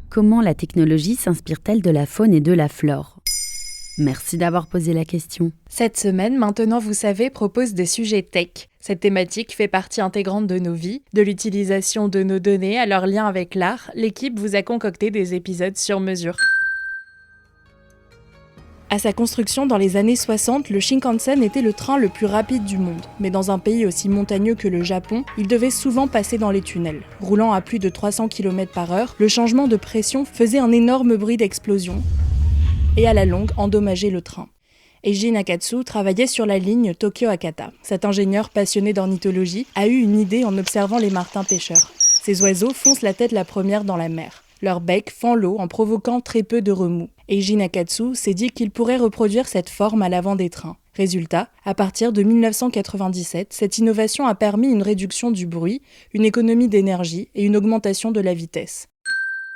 Comment la technologie s'inspire-t-elle de la faune et de la flore ? Merci d'avoir posé la question. Cette semaine, Maintenant vous savez propose des sujets tech. Cette thématique fait partie intégrante de nos vies, de l'utilisation de nos données à leur lien avec l'art. L'équipe vous a concocté des épisodes sur mesure. À sa construction dans les années 60, le Shinkansen était le train le plus rapide du monde. Mais dans un pays aussi montagneux que le Japon, il devait souvent passer dans les tunnels. Roulant à plus de 300 km/h, le changement de pression faisait un énorme bruit d'explosion et à la longue endommageait le train. Eiji Nakatsu travaillait sur la ligne Tokyo-Hakata. Cet ingénieur passionné d'ornithologie a eu une idée en observant les martins pêcheurs. Ces oiseaux foncent la tête la première dans la mer. Leur bec fend l'eau en provoquant très peu de remous. Eiji Nakatsu s'est dit qu'il pourrait reproduire cette forme à l'avant des trains. Résultat, à partir de 1997, cette innovation a permis une réduction du bruit, une économie d'énergie et une augmentation de la vitesse.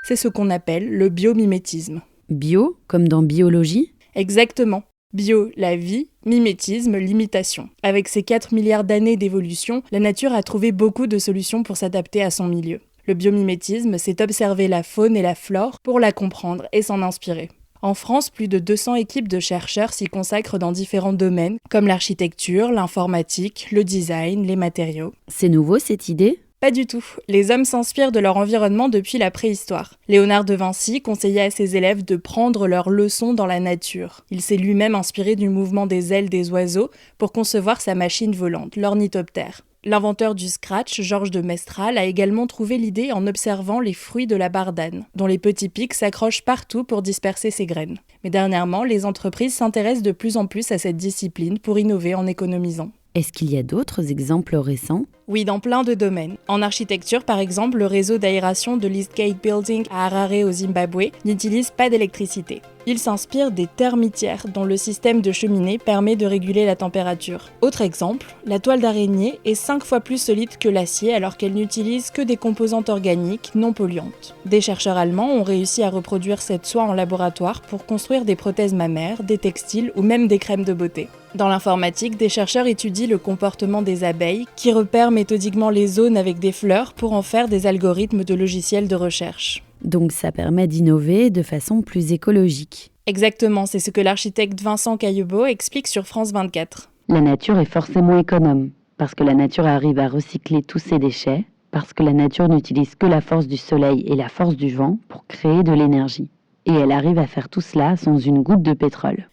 C'est ce qu'on appelle le biomimétisme. Bio, comme dans biologie ? Exactement. Bio, la vie, mimétisme, l'imitation. Avec ses 4 milliards d'années d'évolution, la nature a trouvé beaucoup de solutions pour s'adapter à son milieu. Le biomimétisme, c'est observer la faune et la flore pour la comprendre et s'en inspirer. En France, plus de 200 équipes de chercheurs s'y consacrent dans différents domaines, comme l'architecture, l'informatique, le design, les matériaux. C'est nouveau cette idée ? Pas du tout. Les hommes s'inspirent de leur environnement depuis la préhistoire. Léonard de Vinci conseillait à ses élèves de prendre leurs leçons dans la nature. Il s'est lui-même inspiré du mouvement des ailes des oiseaux pour concevoir sa machine volante, l'ornithoptère. L'inventeur du scratch, Georges de Mestral, a également trouvé l'idée en observant les fruits de la bardane, dont les petits pics s'accrochent partout pour disperser ses graines. Mais dernièrement, les entreprises s'intéressent de plus en plus à cette discipline pour innover en économisant. Est-ce qu'il y a d'autres exemples récents ? Oui, dans plein de domaines. En architecture, par exemple, le réseau d'aération de l'Eastgate Building à Harare au Zimbabwe n'utilise pas d'électricité. Il s'inspire des termitières, dont le système de cheminée permet de réguler la température. Autre exemple, la toile d'araignée est 5 fois plus solide que l'acier alors qu'elle n'utilise que des composantes organiques non polluantes. Des chercheurs allemands ont réussi à reproduire cette soie en laboratoire pour construire des prothèses mammaires, des textiles ou même des crèmes de beauté. Dans l'informatique, des chercheurs étudient le comportement des abeilles, qui repèrent méthodiquement les zones avec des fleurs pour en faire des algorithmes de logiciels de recherche. Donc ça permet d'innover de façon plus écologique. Exactement, c'est ce que l'architecte Vincent Caillebots explique sur France 24. La nature est forcément économe, parce que la nature arrive à recycler tous ses déchets, parce que la nature n'utilise que la force du soleil et la force du vent pour créer de l'énergie. Et elle arrive à faire tout cela sans une goutte de pétrole.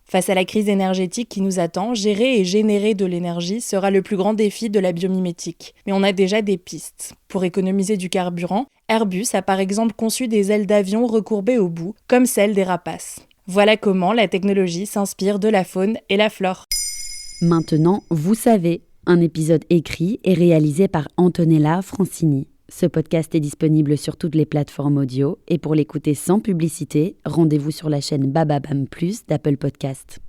Face à la crise énergétique qui nous attend, gérer et générer de l'énergie sera le plus grand défi de la biomimétique. Mais on a déjà des pistes. Pour économiser du carburant, Airbus a par exemple conçu des ailes d'avion recourbées au bout, comme celles des rapaces. Voilà comment la technologie s'inspire de la faune et la flore. Maintenant, vous savez, un épisode écrit et réalisé par Antonella Francini. Ce podcast est disponible sur toutes les plateformes audio et pour l'écouter sans publicité, rendez-vous sur la chaîne Bababam Plus d'Apple Podcast.